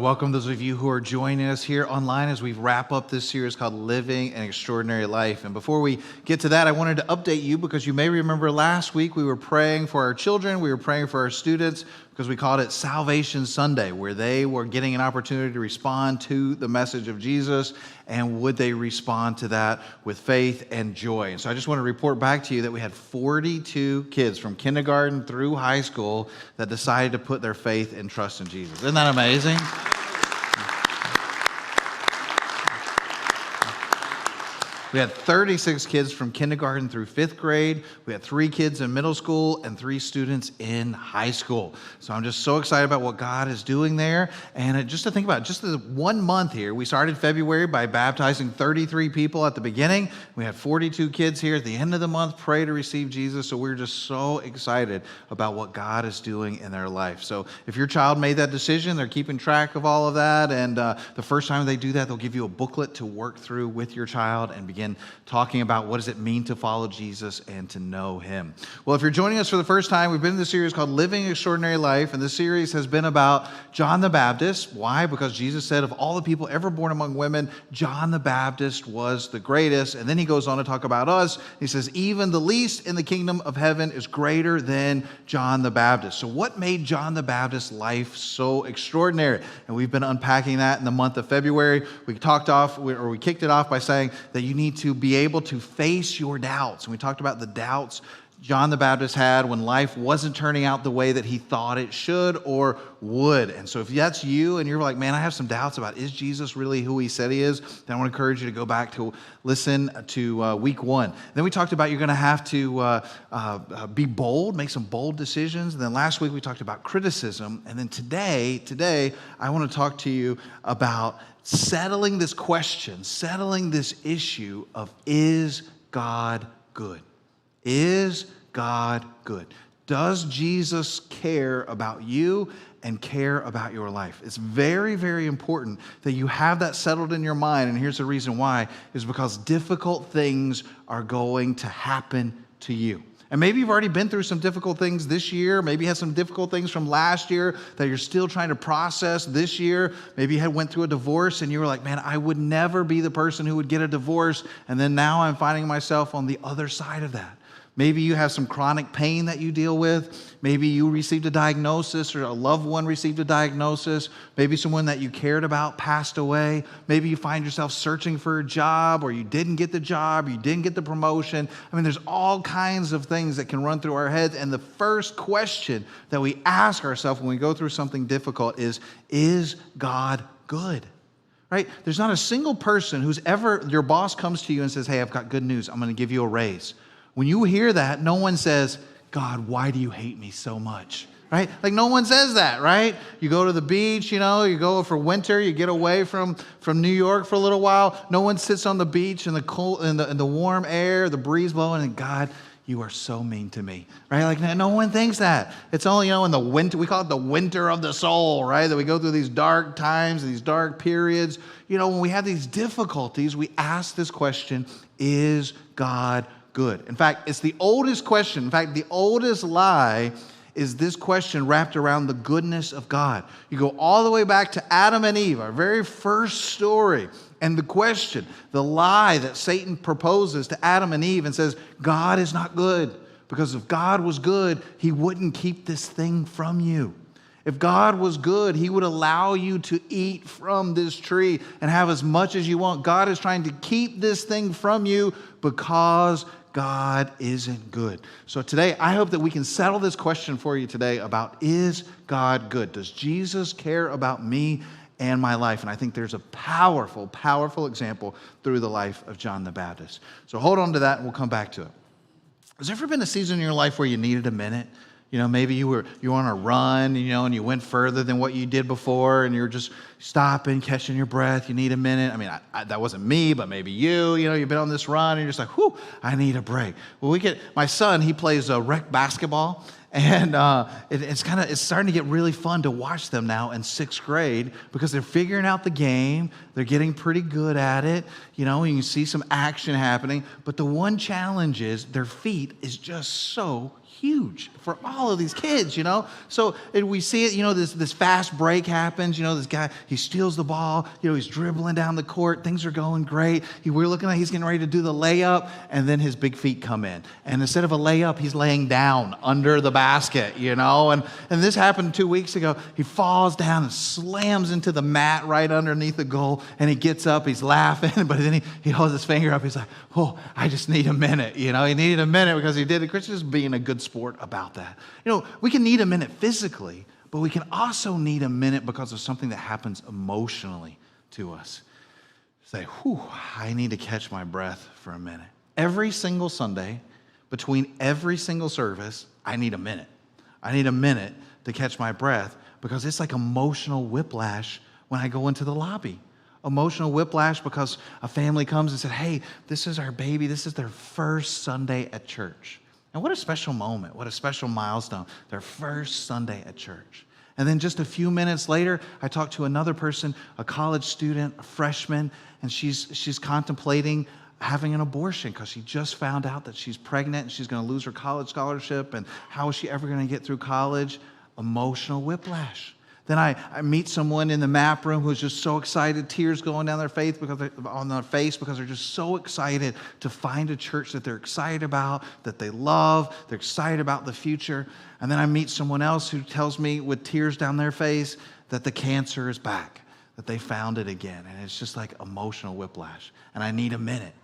welcome those of you who are joining us here online as we wrap up this series called Living an Extraordinary Life. And before we get to that, I wanted to update you because you may remember last week we were praying for our children, we were praying for our students because we called it Salvation Sunday, where they were getting an opportunity to respond to the message of Jesus, and would they respond to that with faith and joy. And so I just want to report back to you that we had 42 kids from kindergarten through high school that decided to put their faith and trust in Jesus. Isn't that amazing? We had 36 kids from kindergarten through 5th grade. We had 3 kids in middle school and 3 students in high school. So I'm just so excited about what God is doing there. And just to think about it, just the 1 month here, we started February by baptizing 33 people at the beginning. We had 42 kids here at the end of the month pray to receive Jesus. So we're just so excited about what God is doing in their life. So if your child made that decision, they're keeping track of all of that. And the first time they do that, they'll give you a booklet to work through with your child and begin talking about what does it mean to follow Jesus and to know him. Well, if you're joining us for the first time, we've been in this series called Living an Extraordinary Life, and this series has been about John the Baptist. Why? Because Jesus said of all the people ever born among women, John the Baptist was the greatest. And then he goes on to talk about us. He says, even the least in the kingdom of heaven is greater than John the Baptist. So what made John the Baptist's life so extraordinary? And we've been unpacking that in the month of February. We kicked it off by saying that you need to be able to face your doubts. And we talked about the doubts John the Baptist had when life wasn't turning out the way that he thought it should or would. And so if that's you and you're like, man, I have some doubts about, is Jesus really who he said he is? Then I want to encourage you to go back to listen to week 1. Then we talked about you're going to have to be bold, make some bold decisions. And then last week we talked about criticism. And then today I want to talk to you about settling this question, settling this issue of, is God good? Is God good? Does Jesus care about you and care about your life? It's very, very important that you have that settled in your mind. And here's the reason why, is because difficult things are going to happen to you. And maybe you've already been through some difficult things this year. Maybe you had some difficult things from last year that you're still trying to process this year. Maybe you went through a divorce and you were like, man, I would never be the person who would get a divorce. And then now I'm finding myself on the other side of that. Maybe you have some chronic pain that you deal with. Maybe you received a diagnosis or a loved one received a diagnosis. Maybe someone that you cared about passed away. Maybe you find yourself searching for a job, or you didn't get the job, you didn't get the promotion. I mean, there's all kinds of things that can run through our heads. And the first question that we ask ourselves when we go through something difficult is God good? Right? There's not a single person who's ever, your boss comes to you and says, hey, I've got good news. I'm going to give you a raise. When you hear that, no one says, God, why do you hate me so much? Right? Like no one says that, right? You go to the beach, you go for winter, you get away from New York for a little while. No one sits on the beach in the cold, in the warm air, the breeze blowing, and God, you are so mean to me, right? Like no one thinks that. It's only, in the winter, we call it the winter of the soul, right? That we go through these dark times, these dark periods. When we have these difficulties, we ask this question, is God good? In fact, it's the oldest question. In fact, the oldest lie is this question wrapped around the goodness of God. You go all the way back to Adam and Eve, our very first story. And the question, the lie that Satan proposes to Adam and Eve and says, God is not good. Because if God was good, he wouldn't keep this thing from you. If God was good, he would allow you to eat from this tree and have as much as you want. God is trying to keep this thing from you because God isn't good. So today, I hope that we can settle this question for you today about, is God good? Does Jesus care about me and my life? And I think there's a powerful, powerful example through the life of John the Baptist. So hold on to that and we'll come back to it. Has there ever been a season in your life where you needed a minute? Maybe you were on a run, and you went further than what you did before, and you're just stopping, catching your breath. You need a minute. I mean, that wasn't me, but maybe you. You've been on this run, and you're just like, whew, I need a break. Well, my son, he plays rec basketball, and it's starting to get really fun to watch them now in 6th grade because they're figuring out the game. They're getting pretty good at it. You can see some action happening. But the one challenge is their feet is just so huge for all of these kids, So and we see it, this fast break happens, this guy, he steals the ball, he's dribbling down the court, things are going great. We're looking like he's getting ready to do the layup, and then his big feet come in. And instead of a layup, he's laying down under the basket, And this happened 2 weeks ago. He falls down and slams into the mat right underneath the goal, and he gets up, he's laughing, but then he holds his finger up, he's like, oh, I just need a minute, He needed a minute because he did it. Christian's being a good sport about that. We can need a minute physically, but we can also need a minute because of something that happens emotionally to us. Say, whew, I need to catch my breath for a minute. Every single Sunday, between every single service, I need a minute. I need a minute to catch my breath because it's like emotional whiplash when I go into the lobby. Emotional whiplash because a family comes and said, hey, this is our baby. This is their first Sunday at church. And what a special moment, what a special milestone, their first Sunday at church. And then just a few minutes later, I talked to another person, a college student, a freshman, and she's contemplating having an abortion because she just found out that she's pregnant and she's going to lose her college scholarship, and how is she ever going to get through college? Emotional whiplash. Then I meet someone in the map room who's just so excited, tears going down their face because they're just so excited to find a church that they're excited about, that they love, they're excited about the future. And then I meet someone else who tells me with tears down their face that the cancer is back, that they found it again. And it's just like emotional whiplash. And I need a minute.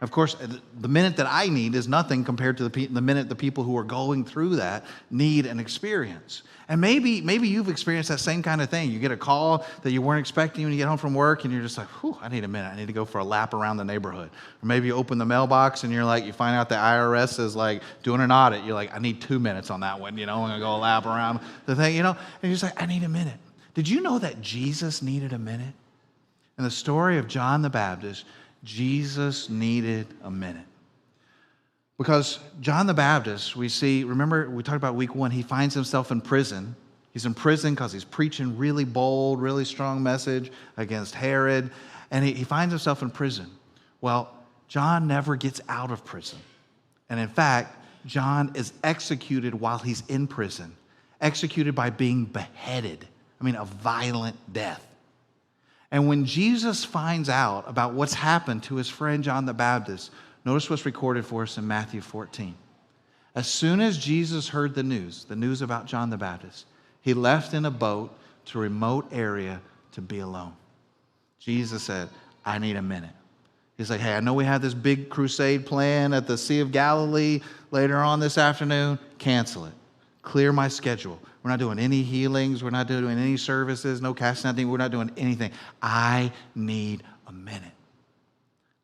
Of course, the minute that I need is nothing compared to the minute the people who are going through that need and experience. And maybe you've experienced that same kind of thing. You get a call that you weren't expecting when you get home from work, and you're just like, whew, I need a minute. I need to go for a lap around the neighborhood. Or maybe you open the mailbox and you find out the IRS is like doing an audit. You're like, I need 2 minutes on that one. I'm going to go a lap around the thing, and you're just like, I need a minute. Did you know that Jesus needed a minute? In the story of John the Baptist, Jesus needed a minute. Because John the Baptist, remember we talked about week 1, he finds himself in prison. He's in prison because he's preaching really bold, really strong message against Herod, and he finds himself in prison. Well, John never gets out of prison. And in fact, John is executed while he's in prison, executed by being beheaded. A violent death. And when Jesus finds out about what's happened to his friend John the Baptist, notice what's recorded for us in Matthew 14. As soon as Jesus heard the news about John the Baptist, he left in a boat to a remote area to be alone. Jesus said, I need a minute. He's like, hey, I know we had this big crusade plan at the Sea of Galilee later on this afternoon. Cancel it. Clear my schedule. We're not doing any healings. We're not doing any services, no casting out demons. We're not doing anything. I need a minute.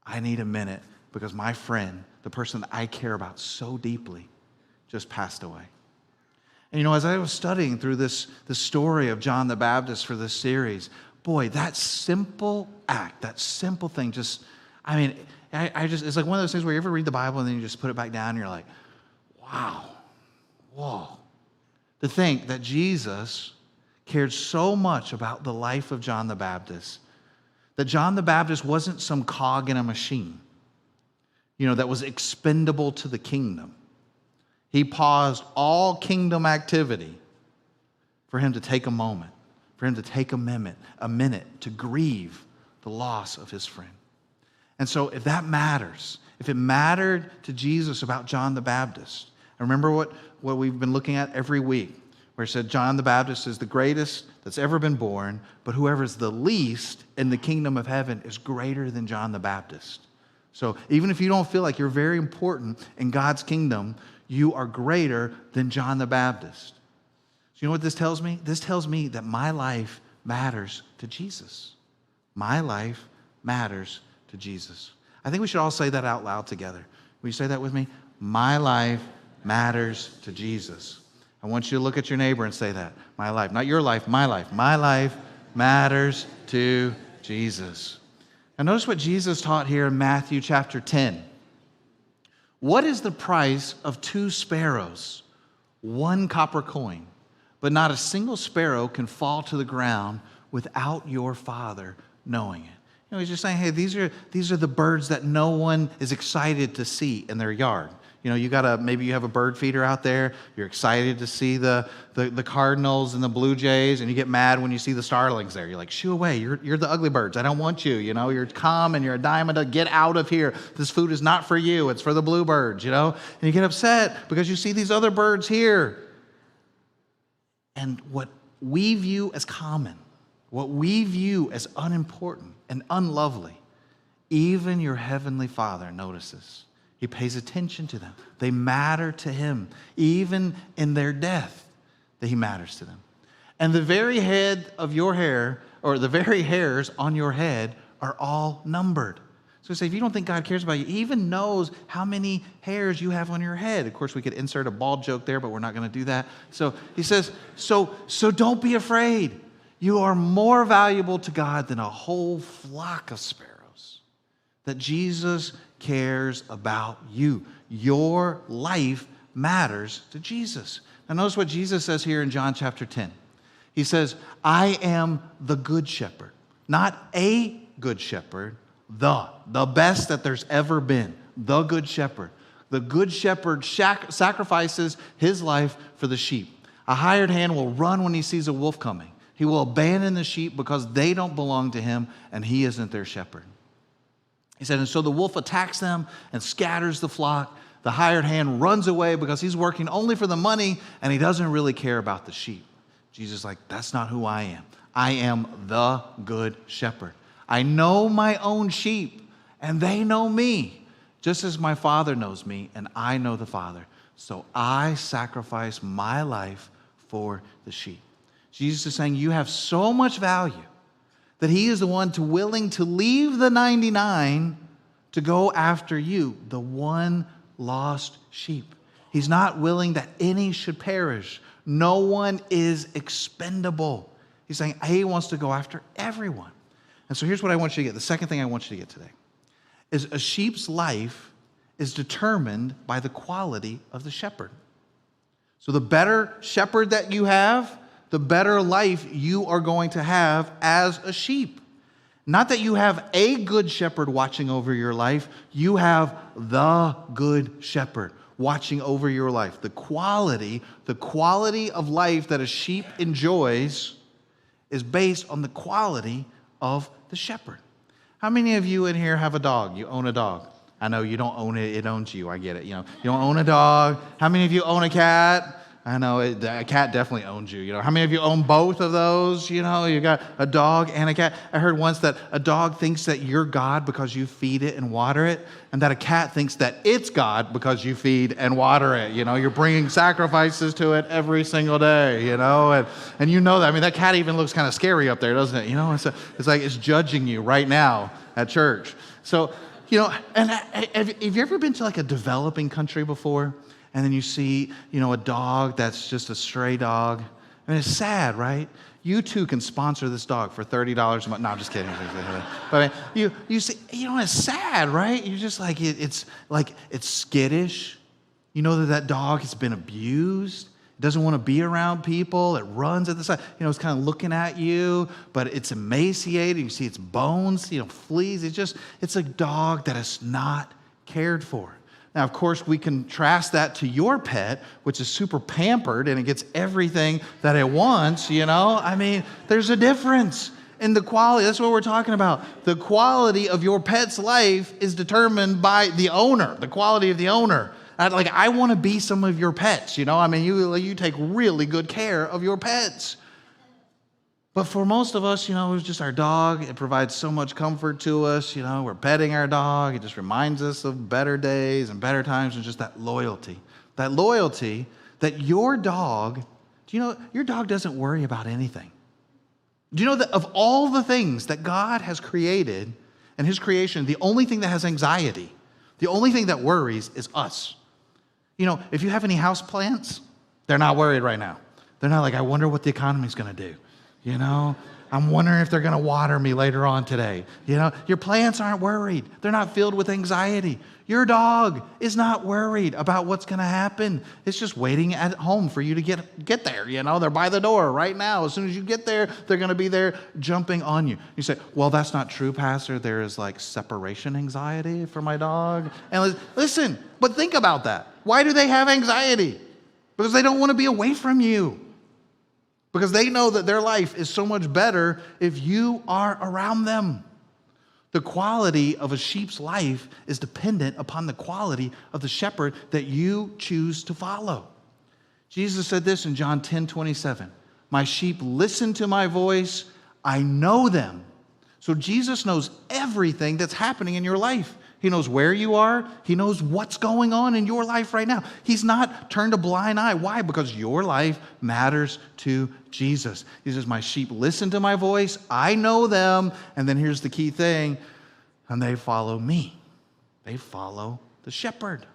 I need a minute because my friend, the person that I care about so deeply, just passed away. And as I was studying through this story of John the Baptist for this series, boy, that simple act, that simple thing it's like one of those things where you ever read the Bible and then you just put it back down and you're like, wow, whoa. To think that Jesus cared so much about the life of John the Baptist, that John the Baptist wasn't some cog in a machine, that was expendable to the kingdom. He paused all kingdom activity for him to take a moment, for him to take a minute to grieve the loss of his friend. And so if that matters, if it mattered to Jesus about John the Baptist, remember what we've been looking at every week, where it said John the Baptist is the greatest that's ever been born, but whoever is the least in the kingdom of heaven is greater than John the Baptist. So even if you don't feel like you're very important in God's kingdom, you are greater than John the Baptist. So you know what this tells me? This tells me that my life matters to Jesus. My life matters to Jesus. I think we should all say that out loud together. Will you say that with me? My life matters to Jesus. I want you to look at your neighbor and say that. My life, not your life, my life. My life matters to Jesus. Now notice what Jesus taught here in Matthew chapter 10. What is the price of 2 sparrows? 1 copper coin. But not a single sparrow can fall to the ground without your Father knowing it. He's just saying, hey, these are the birds that no one is excited to see in their yard. maybe you have a bird feeder out there. You're excited to see the cardinals and the blue jays, and you get mad when you see the starlings there. You're like, shoo away. You're the ugly birds. I don't want you. You're calm and you're a diamond. Get out of here. This food is not for you. It's for the bluebirds, And you get upset because you see these other birds here. And what we view as common, what we view as unimportant and unlovely, even your heavenly Father notices. He pays attention to them. They matter to him. Even in their death, that he matters to them. And the very head of your hair, or the very hairs on your head, are all numbered. So we say, if you don't think God cares about you, he even knows how many hairs you have on your head. Of course, we could insert a bald joke there, but we're not going to do that. So he says, so don't be afraid. You are more valuable to God than a whole flock of sparrows. That Jesus cares about you. Your life matters to Jesus. Now notice what Jesus says here in John chapter 10. He says, I am the good shepherd. Not a good shepherd, the best that there's ever been. The good shepherd. The good shepherd sacrifices his life for the sheep. A hired hand will run when he sees a wolf coming. He will abandon the sheep because they don't belong to him and he isn't their shepherd. He said, and so the wolf attacks them and scatters the flock. The hired hand runs away because he's working only for the money and he doesn't really care about the sheep. Jesus is like, that's not who I am. I am the good shepherd. I know my own sheep and they know me, just as my Father knows me and I know the Father. So I sacrifice my life for the sheep. Jesus is saying you have so much value that he is the one willing to leave the 99 to go after you, the one lost sheep. He's not willing that any should perish. No one is expendable. He's saying he wants to go after everyone. And so here's what I want you to get. The second thing I want you to get today is a sheep's life is determined by the quality of the shepherd. So the better shepherd that you have, the better life you are going to have as a sheep. Not that you have a good shepherd watching over your life, you have the good shepherd watching over your life. The quality of life that a sheep enjoys is based on the quality of the shepherd. How many of you in here have a dog? You own a dog. I know you don't own it, it owns you. I get it. You don't own a dog. How many of you own a cat? I know a cat definitely owns you. How many of you own both of those? You got a dog and a cat. I heard once that a dog thinks that you're God because you feed it and water it, and that a cat thinks that it's God because you feed and water it. You're bringing sacrifices to it every single day. And that. I mean, that cat even looks kind of scary up there, doesn't it? It's like it's judging you right now at church. So, and have you ever been to like a developing country before? And then you see, a dog that's just a stray dog. I mean, it's sad, right? You too can sponsor this dog for $30 a month. No, I'm just kidding. But I mean, you see, it's sad, right? You're just like, it's skittish. You know that dog has been abused. It doesn't want to be around people. It runs at the side. It's kind of looking at you, but it's emaciated. You see its bones, fleas. It's a dog that is not cared for. Now, of course, we contrast that to your pet, which is super pampered and it gets everything that it wants, I mean, there's a difference in the quality. That's what we're talking about. The quality of your pet's life is determined by the owner, the quality of the owner. I want to be some of your pets, I mean, you take really good care of your pets. But for most of us, it's just our dog. It provides so much comfort to us. We're petting our dog. It just reminds us of better days and better times, and just that loyalty. That loyalty that your dog, your dog doesn't worry about anything. Do you know that of all the things that God has created in his creation, the only thing that has anxiety, the only thing that worries is us. If you have any house plants, they're not worried right now. They're not like, I wonder what the economy's going to do. I'm wondering if they're going to water me later on today. You know, your plants aren't worried. They're not filled with anxiety. Your dog is not worried about what's going to happen. It's just waiting at home for you to get there. You know, they're by the door right now. As soon as you get there, they're going to be there jumping on you. You say, well, that's not true, Pastor. There is like separation anxiety for my dog. And listen, but think about that. Why do they have anxiety? Because they don't want to be away from you. Because they know that their life is so much better if you are around them. The quality of a sheep's life is dependent upon the quality of the shepherd that you choose to follow. Jesus said this in John 10:27. My sheep listen to my voice. I know them. So Jesus knows everything that's happening in your life. He knows where you are. He knows what's going on in your life right now. He's not turned a blind eye. Why? Because your life matters to Jesus. He says, my sheep listen to my voice. I know them. And then here's the key thing. And they follow me. They follow the shepherd.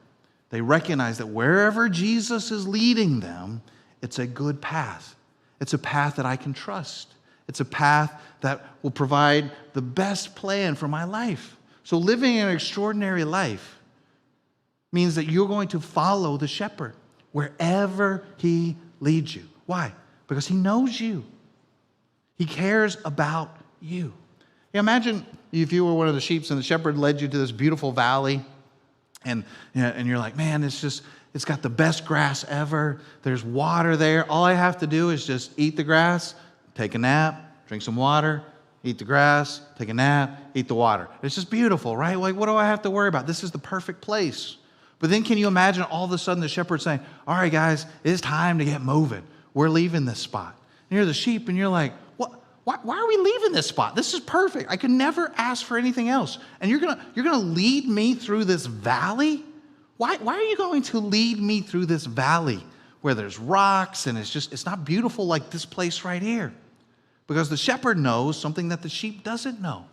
They recognize that wherever Jesus is leading them, it's a good path. It's a path that I can trust. It's a path that will provide the best plan for my life. So living an extraordinary life means that you're going to follow the shepherd wherever he leads you. Why? Because he knows you. He cares about you. Imagine if you were one of the sheep and the shepherd led you to this beautiful valley and you're like, man, it's got the best grass ever. There's water there. All I have to do is just eat the grass, take a nap, drink some water, eat the grass, take a nap, eat the water. It's just beautiful, right? Like, what do I have to worry about? This is the perfect place. But then can you imagine all of a sudden the shepherd saying, all right, guys, it's time to get moving. We're leaving this spot. And you're the sheep and you're like, what? Why are we leaving this spot? This is perfect. I could never ask for anything else. And you're gonna lead me through this valley? Why are you going to lead me through this valley where there's rocks and it's not beautiful like this place right here? Because the shepherd knows something that the sheep doesn't know.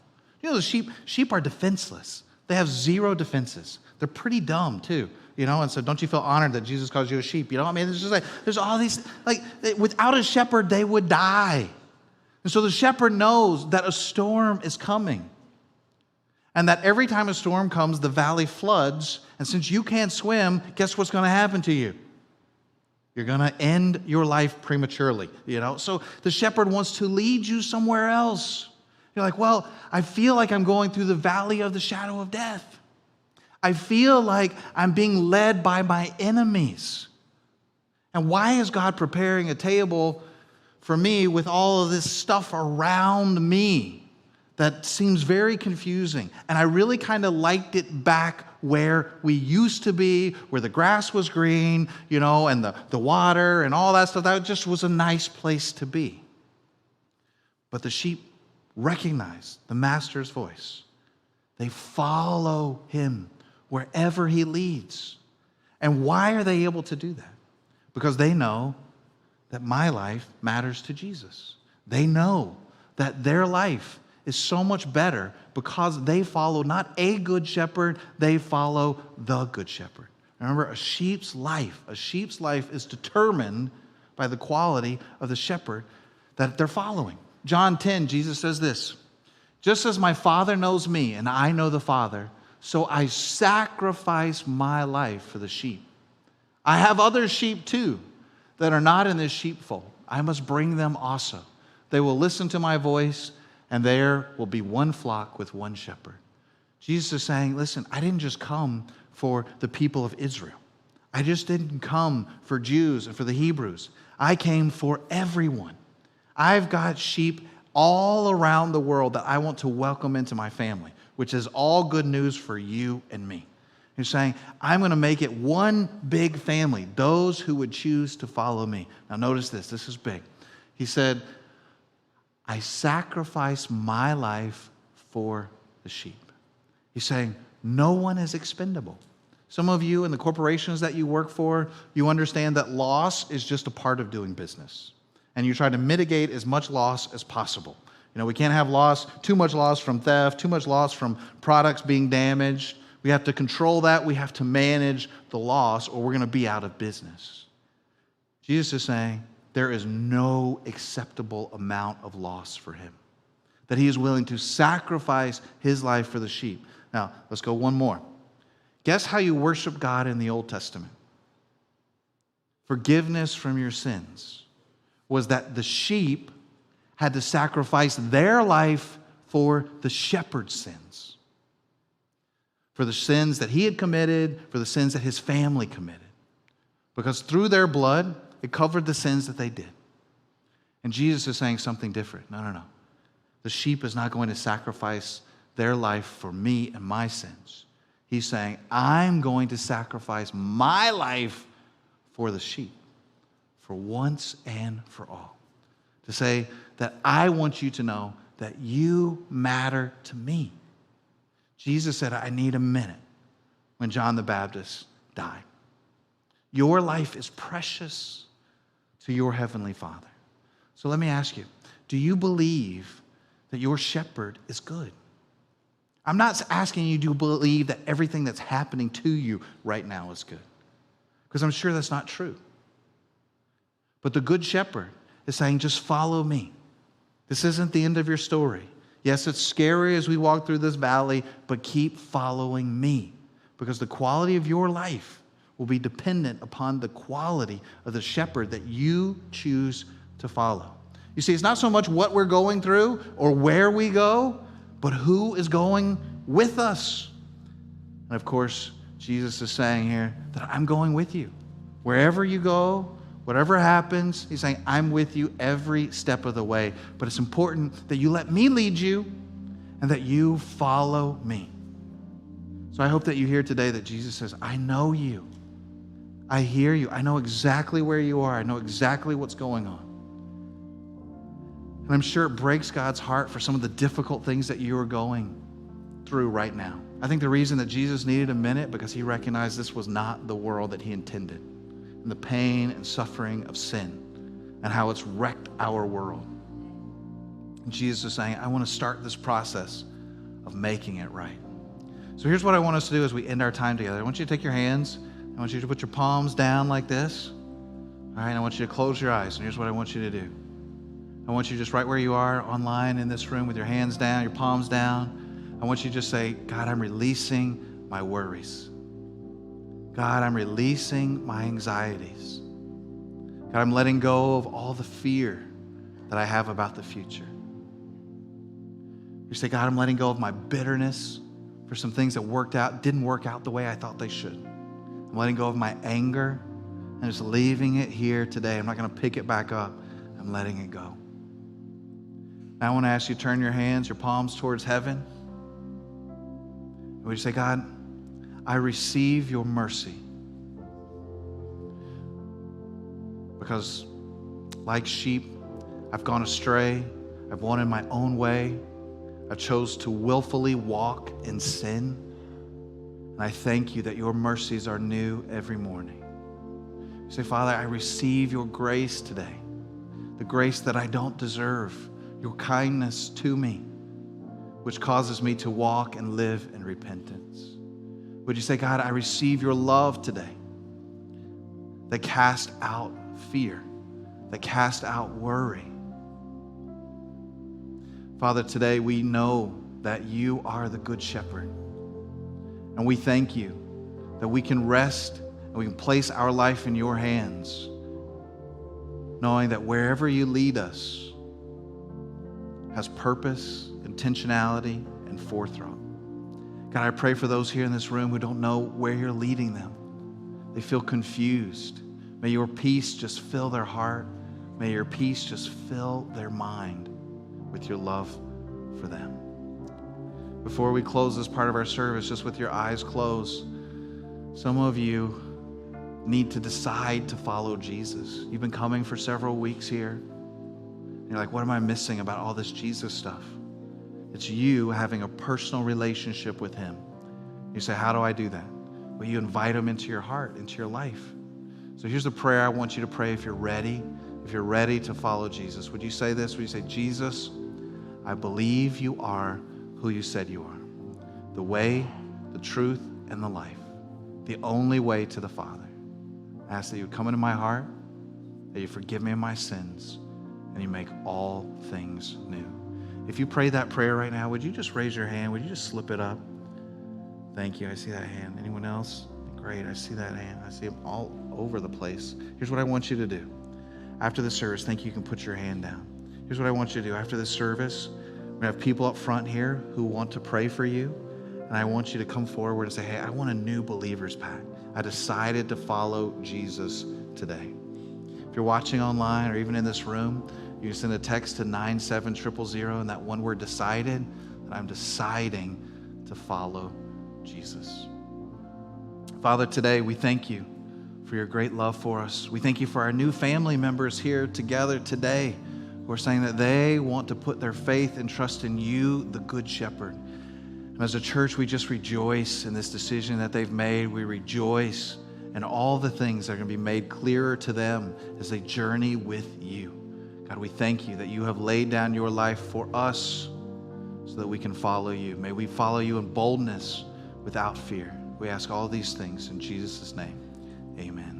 You know, the sheep are defenseless. They have zero defenses. They're pretty dumb too, you know, and so don't you feel honored that Jesus calls you a sheep? You know, I mean, it's just like, there's all these, like, without a shepherd, they would die. And so the shepherd knows that a storm is coming. And that every time a storm comes, the valley floods. And since you can't swim, guess what's going to happen to you? You're going to end your life prematurely, you know? So the shepherd wants to lead you somewhere else. You're like, well, I feel like I'm going through the valley of the shadow of death. I feel like I'm being led by my enemies. And why is God preparing a table for me with all of this stuff around me that seems very confusing? And I really kind of liked it back where we used to be, where the grass was green, you know, and the water and all that stuff. That just was a nice place to be. But the sheep recognize the master's voice. They follow him wherever he leads. And why are they able to do that? Because they know that my life matters to Jesus. They know that their life is so much better because they follow not a good shepherd, they follow the good shepherd. Remember, a sheep's life is determined by the quality of the shepherd that they're following. John 10, Jesus says this, just as my Father knows me and I know the Father, so I sacrifice my life for the sheep. I have other sheep too that are not in this sheepfold. I must bring them also. They will listen to my voice, and there will be one flock with one shepherd. Jesus is saying, listen, I didn't just come for the people of Israel. I just didn't come for Jews and for the Hebrews. I came for everyone. I've got sheep all around the world that I want to welcome into my family, which is all good news for you and me. He's saying, I'm going to make it one big family, those who would choose to follow me. Now notice this is big. He said, I sacrifice my life for the sheep. He's saying, no one is expendable. Some of you in the corporations that you work for, you understand that loss is just a part of doing business. And you try to mitigate as much loss as possible. You know, we can't have loss, too much loss from theft, too much loss from products being damaged. We have to control that. We have to manage the loss, or we're going to be out of business. Jesus is saying, there is no acceptable amount of loss for him, that he is willing to sacrifice his life for the sheep. Now, let's go one more. Guess how you worship God in the Old Testament? Forgiveness from your sins was that the sheep had to sacrifice their life for the shepherd's sins, for the sins that he had committed, for the sins that his family committed. Because through their blood, it covered the sins that they did. And Jesus is saying something different. No. The sheep is not going to sacrifice their life for me and my sins. He's saying, I'm going to sacrifice my life for the sheep, for once and for all. To say that I want you to know that you matter to me. Jesus said, I need a minute when John the Baptist died. Your life is precious to your heavenly Father. So let me ask you, do you believe that your shepherd is good? I'm not asking you to believe that everything that's happening to you right now is good, because I'm sure that's not true. But the good shepherd is saying, just follow me. This isn't the end of your story. Yes, it's scary as we walk through this valley, but keep following me, because the quality of your life will be dependent upon the quality of the shepherd that you choose to follow. You see, it's not so much what we're going through or where we go, but who is going with us. And of course, Jesus is saying here that I'm going with you. Wherever you go, whatever happens, he's saying, I'm with you every step of the way. But it's important that you let me lead you and that you follow me. So I hope that you hear today that Jesus says, I know you. I hear you. I know exactly where you are. I know exactly what's going on. And I'm sure it breaks God's heart for some of the difficult things that you are going through right now. I think the reason that Jesus needed a minute because he recognized this was not the world that he intended, and the pain and suffering of sin and how it's wrecked our world. And Jesus is saying, I want to start this process of making it right. So here's what I want us to do as we end our time together. I want you to take your hands. I want you to put your palms down like this. All right, I want you to close your eyes. And here's what I want you to do. I want you just right where you are online in this room with your hands down, your palms down. I want you to just say, God, I'm releasing my worries. God, I'm releasing my anxieties. God, I'm letting go of all the fear that I have about the future. You say, God, I'm letting go of my bitterness for some things that didn't work out the way I thought they should. I'm letting go of my anger and just leaving it here today. I'm not going to pick it back up. I'm letting it go. Now I want to ask you to turn your hands, your palms towards heaven. And would you say, God, I receive your mercy. Because like sheep, I've gone astray. I've wanted my own way. I chose to willfully walk in sin. And I thank you that your mercies are new every morning. You say, Father, I receive your grace today, the grace that I don't deserve, your kindness to me, which causes me to walk and live in repentance. Would you say, God, I receive your love today that cast out fear, that cast out worry. Father, today we know that you are the good shepherd. And we thank you that we can rest and we can place our life in your hands, knowing that wherever you lead us has purpose, intentionality, and forethought. God, I pray for those here in this room who don't know where you're leading them. They feel confused. May your peace just fill their heart. May your peace just fill their mind with your love for them. Before we close this part of our service, just with your eyes closed, some of you need to decide to follow Jesus. You've been coming for several weeks here. You're like, what am I missing about all this Jesus stuff? It's you having a personal relationship with him. You say, how do I do that? Well, you invite him into your heart, into your life. So here's the prayer I want you to pray if you're ready. If you're ready to follow Jesus, would you say this? Would you say, Jesus, I believe you are who you said you are. The way, the truth, and the life. The only way to the Father. I ask that you would come into my heart, that you forgive me of my sins, and you make all things new. If you pray that prayer right now, would you just raise your hand? Would you just slip it up? Thank you. I see that hand. Anyone else? Great. I see that hand. I see them all over the place. Here's what I want you to do. After the service, thank you. You can put your hand down. Here's what I want you to do. After this service, we're going to have people up front here who want to pray for you. And I want you to come forward and say, hey, I want a new believer's pack. I decided to follow Jesus today. If you're watching online or even in this room, you can send a text to 97000 and that one word decided, that I'm deciding to follow Jesus. Father, today we thank you for your great love for us. We thank you for our new family members here together today who are saying that they want to put their faith and trust in you, the Good Shepherd. And as a church, we just rejoice in this decision that they've made. We rejoice in all the things that are going to be made clearer to them as they journey with you. God, we thank you that you have laid down your life for us so that we can follow you. May we follow you in boldness without fear. We ask all these things in Jesus' name. Amen.